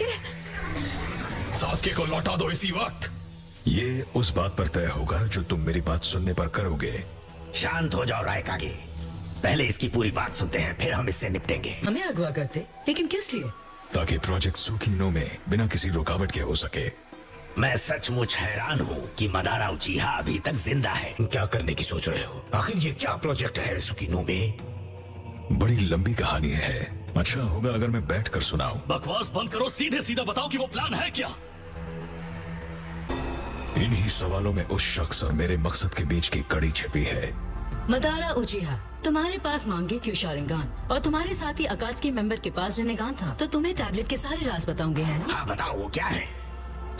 Sasuke? Sasuke को लौटा दो इसी वक्त। ये उस बात पर तय होगा जो तुम मेरी बात सुनने पर करोगे। शांत हो जाओ रायकागे, पहले इसकी पूरी बात सुनते हैं, फिर हम इससे निपटेंगे। हमें अगवा करते, लेकिन किस लिए? ताकि प्रोजेक्ट सुकीनो में बिना किसी रुकावट के हो सके। मैं सचमुच हैरान हूँ कि मदारा उचिहा अभी तक जिंदा है। क्या करने की सोच रहे हो? आखिर ये क्या प्रोजेक्ट है सुकीनो में? बड़ी लंबी कहानी है, अच्छा होगा अगर मैं बैठकर सुनाऊं। बकवास बंद करो, सीधे सीधा बताओ कि वो प्लान है क्या? इन्हीं सवालों में उस शख्स और मेरे मकसद के बीच की कड़ी छिपी है। मदारा उचिहा, तुम्हारे पास मांगे क्यों शारिंगान और तुम्हारे साथी अकात्सुकी मेंबर के पास रेनेगान था, तो तुम्हें टैबलेट के सारे राज बताऊंगे, है ना? हाँ बताओ, वो क्या है?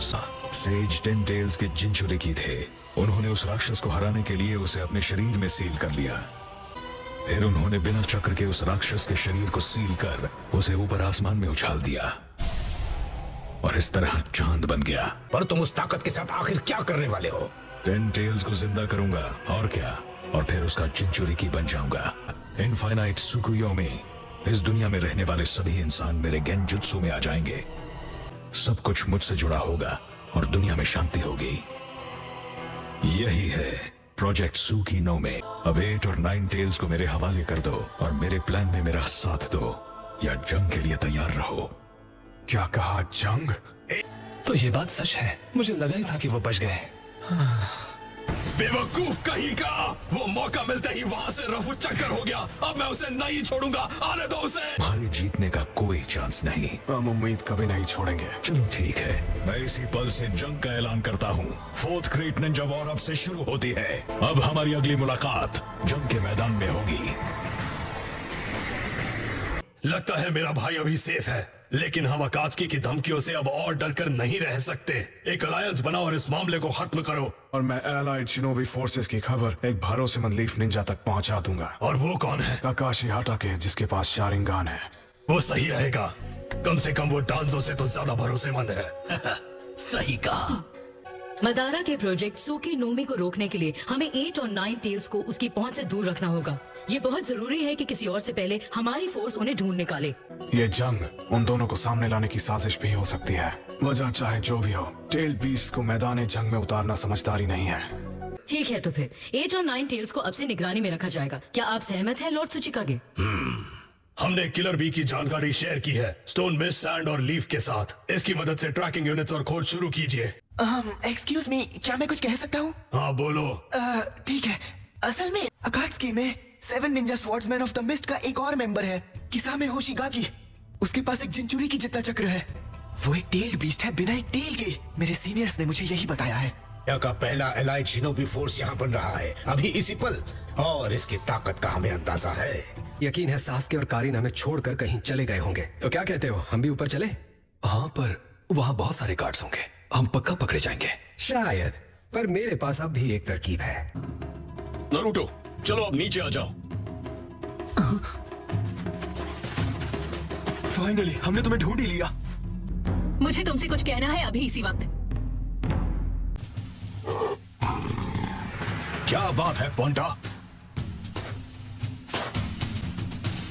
सेज टेन टेल्स के जिनचुरिकी थे। उन्होंने उस राक्षस को हराने के लिए उसे अपने शरीर में सील कर लिया। फिर उन्होंने बिना चक्र के उस राक्षस के शरीर को सील कर उसे ऊपर आसमान में उछाल दिया और इस तरह चांद बन गया। पर तुम उस ताकत के साथ आखिर क्या करने वाले हो? टेन टेल्स को जिंदा करूंगा और क्या, और फिर उसका जिनचुरिकी बन जाऊंगा। इनफाइनाइट सुकुयो में इस दुनिया में रहने वाले सभी इंसान मेरे गेंजुत्सु में आ जाएंगे। सब कुछ मुझसे जुड़ा होगा और दुनिया में शांति होगी। यही है प्रोजेक्ट सुकीनो में। अब 8 और 9 टेल्स को मेरे हवाले कर दो और मेरे प्लान में मेरा साथ दो, या जंग के लिए तैयार रहो। क्या कहा, जंग? तो ये बात सच है, मुझे लगा ही था कि वो बच गए। बेवकूफ कहीं का, वो मौका मिलते ही वहां से रफू चक्कर हो गया। अब मैं उसे नहीं छोड़ूंगा, आने दो उसे। हमारे जीतने का कोई चांस नहीं। हम उम्मीद कभी नहीं छोड़ेंगे। चलो ठीक है, मैं इसी पल से जंग का ऐलान करता हूँ। फोर्थ ग्रेट निंजा वॉर अब से शुरू होती है। अब हमारी अगली मुलाकात जंग के मैदान में होगी। लगता है मेरा भाई अभी सेफ है, लेकिन हम अकात्सुकी की धमकियों से अब और डर कर नहीं रह सकते। एक अलायंस बनाओ और इस मामले को खत्म करो। और मैं एलाइड शिनोबी फोर्सेस की खबर एक भरोसेमंद लीफ निंजा तक पहुंचा दूंगा। और वो कौन है? काकाशी हाटाके, जिसके पास शारिंगान है। वो सही रहेगा, कम से कम वो डांजो से तो ज्यादा भरोसेमंद है। सही कहा। मदारा के प्रोजेक्ट सुकीनोमी को रोकने के लिए हमें 8 और 9 टेल्स को उसकी पहुंच से दूर रखना होगा। ये बहुत जरूरी है कि किसी और से पहले हमारी फोर्स उन्हें ढूंढ निकाले। ये जंग उन दोनों को सामने लाने की साजिश भी हो सकती है। वजह चाहे जो भी हो, टेल बीस्ट को मैदान जंग में उतारना समझदारी नहीं है। ठीक है, तो फिर 8 और 9 टेल्स को अब से निगरानी में रखा जाएगा। क्या आप सहमत हैं लॉर्ड सुचिकागे? हमने किलर बी की जानकारी शेयर की है, स्टोन मिस्ट, सैंड और लीफ के साथ। इसकी मदद से ट्रैकिंग यूनिट्स और खोज शुरू कीजिए। एक्सक्यूज मी, क्या मैं कुछ कह सकता हूँ? हाँ बोलो। ठीक है, असल में अकात्सुकी में 7 Ninja swordsman of the mist का एक और मेंबर है, किसामे होशिगाकी। उसके पास एक जिनचुरिकी जितना चक्र है। वो एक टेल्ड बीस्ट है, बिना एक टेल के। मेरे सीनियर्स ने मुझे यही बताया है। यहाँ का पहला एलाइड शिनोबी फोर्स यहाँ बन रहा है अभी इसी पल, और इसकी ताकत का हमें अंदाजा है। यकीन है सास्के और कारिन हमें छोड़कर कहीं चले गए होंगे। तो क्या कहते हो, हम भी ऊपर चले? हाँ, पर वहाँ बहुत सारे गार्ड्स होंगे, हम पक्का पकड़े जाएंगे। शायद, पर मेरे पास अब भी एक तरकीब है। नारुतो, चलो अब नीचे आ जाओ। फाइनली हमने तुम्हें ढूंढ ही लिया। मुझे तुमसे कुछ कहना है अभी इसी वक्त। क्या बात है पोंटा?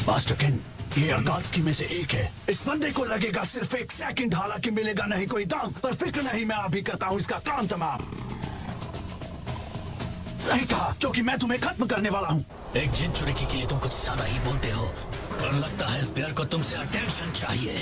मास्टर केन, ये अकात्सुकी में से एक है। इस बंदे को लगेगा सिर्फ एक सेकंड, हालांकि मिलेगा नहीं कोई दाम। पर फिक्र नहीं, मैं अभी करता हूँ इसका काम तमाम। सही कहा, क्योंकि मैं तुम्हें खत्म करने वाला हूँ। एक जिनचुरिकी के लिए तुम कुछ ज्यादा ही बोलते हो, और लगता है इस बेयर को तुमसे अटेंशन चाहिए।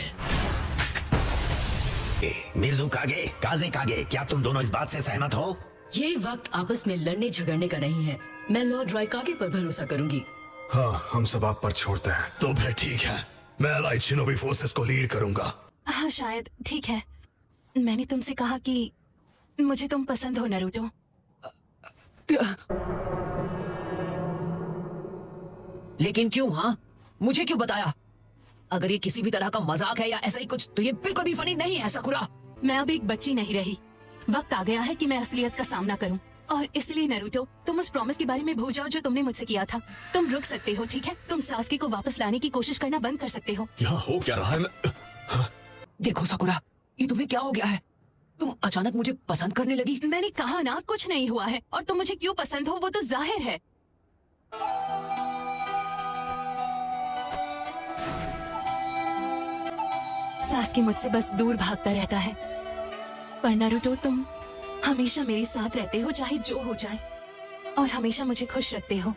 मिज़ुकागे, काज़ेकागे, क्या तुम दोनों इस बात से सहमत हो? ये वक्त आपस में लड़ने झगड़ने का नहीं है। मैं लॉर्ड रायकागे पर भरोसा करूंगी। हाँ, हम सब आप पर छोड़ते हैं। तो फिर ठीक है, मैं एलाइड शिनोबी फोर्सेस को लीड करूंगा। हाँ शायद ठीक है। मैंने तुमसे कहा कि मुझे तुम पसंद हो नारुतो। लेकिन क्यों? हाँ, मुझे क्यों बताया? अगर ये किसी भी तरह का मजाक है या ऐसा ही कुछ, तो ये बिल्कुल भी फनी नहीं है साकुरा। मैं अब एक बच्ची नहीं रही। वक्त आ गया है कि मैं असलियत का सामना करूं, और इसलिए नारुतो, तुम उस प्रॉमिस के बारे में भूल जाओ जो तुमने मुझसे किया था। तुम रुक सकते हो, ठीक है? तुम सास्के को वापस लाने की कोशिश करना बंद कर सकते हो। यहाँ हो क्या रहा है? देखो साकुरा, ये तुम्हें क्या हो गया है? तुम अचानक मुझे पसंद करने लगी। मैंने कहा ना, कुछ नहीं हुआ है। और तुम मुझे क्यों पसंद हो वो तो जाहिर है। सास्के मुझसे बस दूर भागता रहता है, पर नारुतो तुम हमेशा मेरे साथ रहते हो चाहे जो हो जाए, और हमेशा मुझे खुश रखते हो।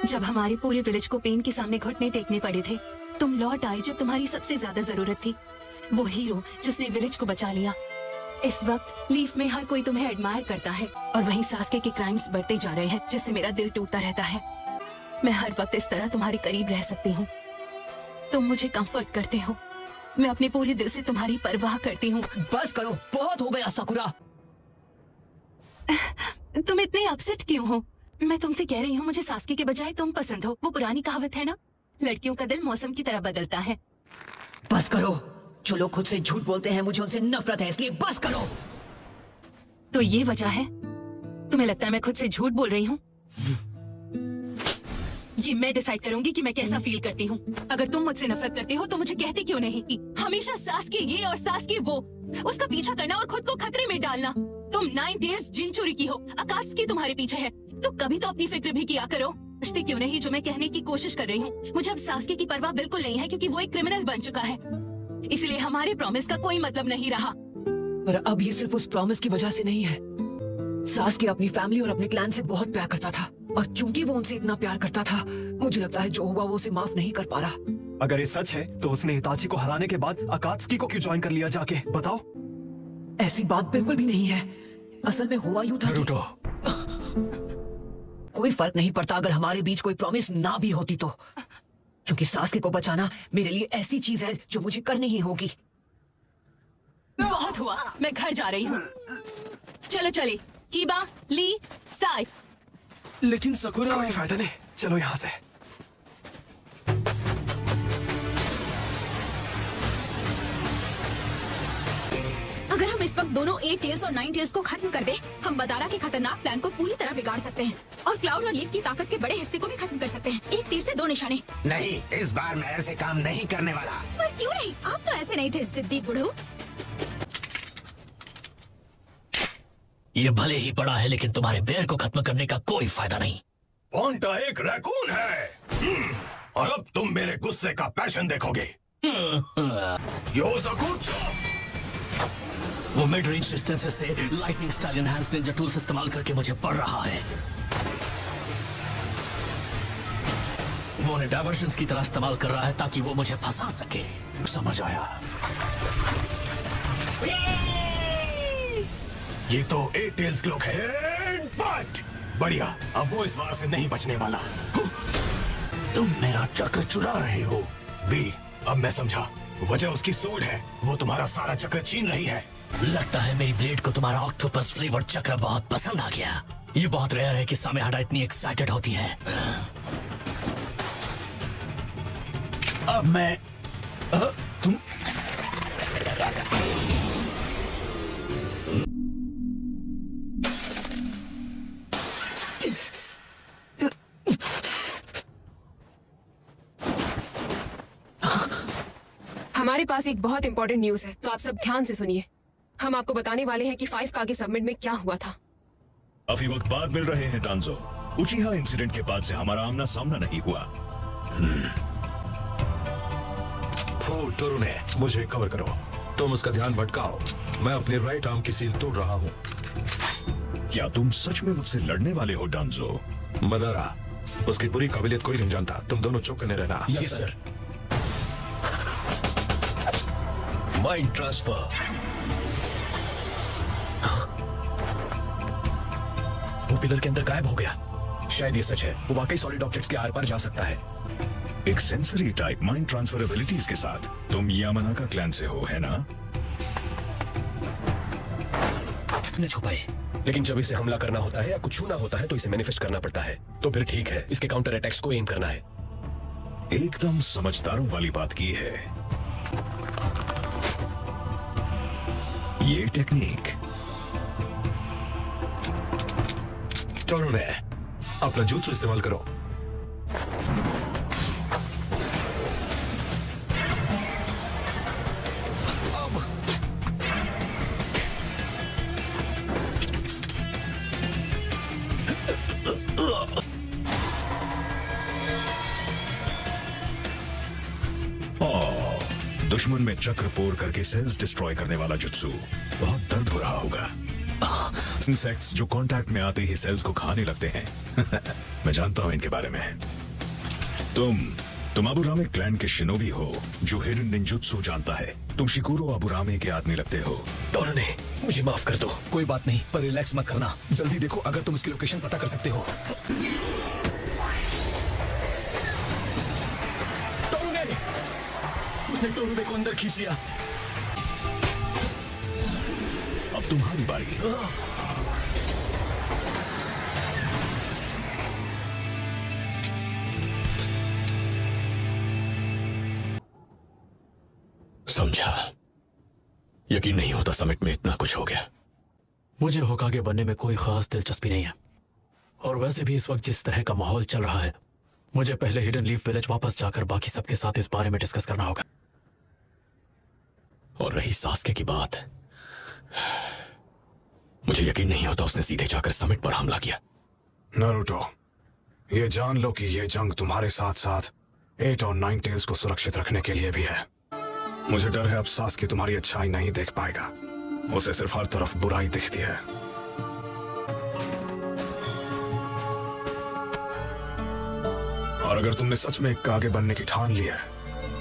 जब हमारे पूरे विलेज को पेन के सामने घुटने टेकने पड़े थे, तुम लौट आए जब तुम्हारी सबसे ज्यादा जरूरत थी। वो हीरो जिसने विलेज को बचा लिया। इस वक्त लीफ में हर कोई तुम्हें एडमायर करता है, और वहीं सास्के के क्राइम्स बढ़ते जा रहे हैं, जिससे मेरा दिल टूटता रहता है। मैं हर वक्त इस तरह तुम्हारे करीब रह सकती हूँ। तुम मुझे कंफर्ट करते हो, मैं अपने पूरे दिल से तुम्हारी परवाह करती हूँ। बस करो, बहुत हो गया साकुरा। तुम इतने अपसेट क्यों हो? मैं तुमसे कह रही हूँ, मुझे सास्के के बजाय तुम पसंद हो। वो पुरानी कहावत है ना, लड़कियों का दिल मौसम की तरह बदलता है। बस करो, जो लोग खुद से झूठ बोलते हैं मुझे उनसे नफरत है, इसलिए बस करो। तो ये वजह है? तुम्हें लगता है मैं खुद से झूठ बोल रही हूँ? ये मैं डिसाइड करूंगी कि मैं कैसा फील करती हूँ। अगर तुम मुझसे नफरत करते हो तो मुझे कहते क्यों नहीं? हमेशा सास्के ये और सास्के वो, उसका पीछा करना और खुद को खतरे में डालना। तुम 9 टेल्स जिनचुरी की हो, अकात्सुकी तुम्हारे पीछे है, तो कभी तो अपनी फिक्र भी किया करो। समझते क्यों नहीं जो मैं कहने की कोशिश कर रही हूँ? मुझे अब सास्के की परवाह बिल्कुल नहीं है, क्योंकि वो एक क्रिमिनल बन चुका है। इसलिए हमारे प्रॉमिस का कोई मतलब नहीं रहा। पर अब ये सिर्फ उस प्रॉमिस की वजह से नहीं है। सास्के अपनी फैमिली और अपने क्लैन से बहुत प्यार करता था, और चूंकि वो उनसे इतना प्यार करता था, मुझे लगता है जो हुआ वो उसे माफ नहीं कर पा रहा। अगर ये सच है तो उसने हिताची को हराने के बाद अकात्सुकी को क्यों ज्वाइन कर लिया जाके? बताओ। ऐसी बात बिल्कुल भी नहीं है। असल में हुआ यूं था कि कोई फर्क नहीं पड़ता अगर हमारे बीच कोई प्रॉमिस ना भी होती तो, क्योंकि सास्के को बचाना मेरे लिए ऐसी चीज है जो मुझे करनी ही होगी। बहुत हुआ, मैं घर जा रही हूँ। चलो चले, कीबा, ली, साई। लेकिन सकुरा, कोई फायदा नहीं, चलो यहाँ से। अगर हम इस वक्त दोनों 8 टेल्स और 9 टेल्स को खत्म कर दें, हम बदारा के खतरनाक प्लान को पूरी तरह बिगाड़ सकते हैं, और क्लाउड और लीफ की ताकत के बड़े हिस्से को भी खत्म कर सकते हैं। एक तीर से 2 निशाने। नहीं, इस बार मैं ऐसे काम नहीं करने वाला। पर क्यों नहीं? आप तो ऐसे नहीं थे जिद्दी बुढ़ऊ। ये भले ही बड़ा है, लेकिन तुम्हारे बेर को खत्म करने का कोई फायदा नहीं। पोंटा एक रैकून है, और अब तुम मेरे गुस्से का पैशन देखोगे। योसाकुचो! वो मिड रेंज डिस्टेंसेस से lightning style enhanced Ninja tools इस्तेमाल करके मुझे पढ़ रहा है। वो उन्हें डायवर्जन्स की तरह इस्तेमाल कर रहा है ताकि वो मुझे फंसा सके। समझ आया। ये तो 8 टेल्स क्लॉक है, बट बढ़िया, अब वो इस वार से नहीं बचने वाला। तुम मेरा चक्र चुरा रहे हो बी। अब मैं समझा, वजह उसकी सोड है। वो तुम्हारा सारा चक्र छीन रही है। लगता है मेरी ब्लेड को तुम्हारा ऑक्टोपस फ्लेवर चक्र बहुत पसंद आ गया। ये बहुत रेयर है कि सामेहाडा इतनी एक्साइटेड होती है। अब मैं तुम हमारे पास एक बहुत इंपॉर्टेंट न्यूज है, तो आप सब ध्यान से सुनिए। हम आपको बताने वाले हैं कि 5 कागे सबमिट में क्या हुआ था। काफी वक्त बाद मिल रहे हैं डांजो। उचिहा इंसिडेंट के बाद से हमारा आमना सामना नहीं हुआ। फोर्ट टोरुने, मुझे कवर करो। तुम उसका ध्यान भटकाओ। मैं अपने राइट आर्म की सील तोड़ रहा हूँ। क्या तुम सच में मुझसे लड़ने वाले हो डांजो? मदारा, उसकी पूरी काबिलियत कोई नहीं जानता। तुम दोनों चौकन्ने रहना। Yes sir. Mind transfer. वो पिलर के अंदर गायब हो गया। शायद ये सच है, वो वाकई सॉलिड ऑब्जेक्ट्स के आर पार जा सकता है। एक sensory type mind transfer abilities के साथ। तुम यामानाका क्लैन से हो, है ना? न छुपाए। लेकिन जब इसे हमला करना होता है या कुछ छूना होता है तो इसे मैनिफेस्ट करना पड़ता है। तो फिर ठीक है, इसके काउंटर अटैक्स को एम करना है। एकदम समझदारों वाली बात की है ये टेक्निक। टोरुने, अपना jutsu इस्तेमाल करो। दुश्मन में चक्र पोर करके सेल्स डिस्ट्रॉय करने वाला जुत्सु। बहुत दर्द हो रहा होगा। इंसेक्ट्स जो कांटेक्ट में आते ही सेल्स को खाने लगते हैं। मैं जानता हूं इनके बारे में। तुम अबुरामे क्लैन के शिनोबी हो जो हिडन निंजुत्सु जानता है। तुम शिकुरो अबुरामे के आदमी लगते हो। टोरुने, मुझे माफ कर दो। कोई बात नहीं, पर रिलैक्स मत करना। जल्दी देखो अगर तुम उसकी लोकेशन पता कर सकते हो। टोरुने! उसने टोरुने को अंदर खींच लिया। अब तुम्हारी बारी। समझा। यकीन नहीं होता समिट में इतना कुछ हो गया। मुझे होकागे बनने में कोई खास दिलचस्पी नहीं है, और वैसे भी इस वक्त जिस तरह का माहौल चल रहा है, मुझे पहले हिडन लीफ विलेज वापस जाकर बाकी सबके साथ इस बारे में डिस्कस करना होगा। और रही सास्के की बात, मुझे यकीन नहीं होता उसने सीधे जाकर समिट पर हमला किया। नारुतो, ये जान लो कि ये जंग तुम्हारे साथ साथ 8 और 9 टेल्स को सुरक्षित रखने के लिए भी है। मुझे डर है अब सास्के तुम्हारी अच्छाई नहीं देख पाएगा। उसे सिर्फ हर तरफ बुराई दिखती है। और अगर तुमने सच में एक कागे बनने की ठान ली है,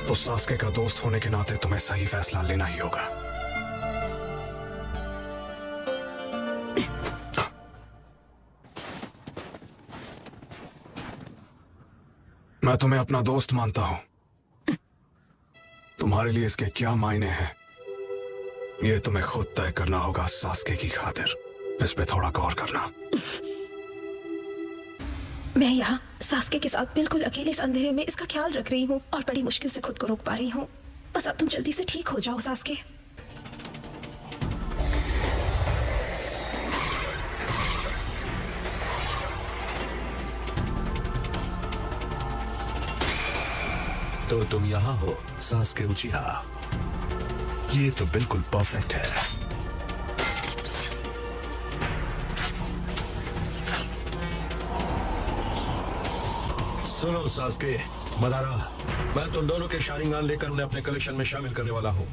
तो सास्के का दोस्त होने के नाते तुम्हें सही फैसला लेना ही होगा। मैं तुम्हें अपना दोस्त मानता हूं। तुम्हारे लिए इसके क्या मायने हैं, ये तुम्हें खुद तय करना होगा सास्के की खातिर। इस पे थोड़ा गौर करना। मैं यहाँ सास्के के साथ बिल्कुल अकेले इस अंधेरे में इसका ख्याल रख रही हूँ और बड़ी मुश्किल से खुद को रोक पा रही हूँ। बस अब तुम जल्दी से ठीक हो जाओ सास्के। तो तुम यहाँ हो सास्के उचिहा। ये तो बिल्कुल परफेक्ट है। सुनो सास्के, मदारा, मैं तुम दोनों के शारिंगान लेकर उन्हें अपने कलेक्शन में शामिल करने वाला हूँ।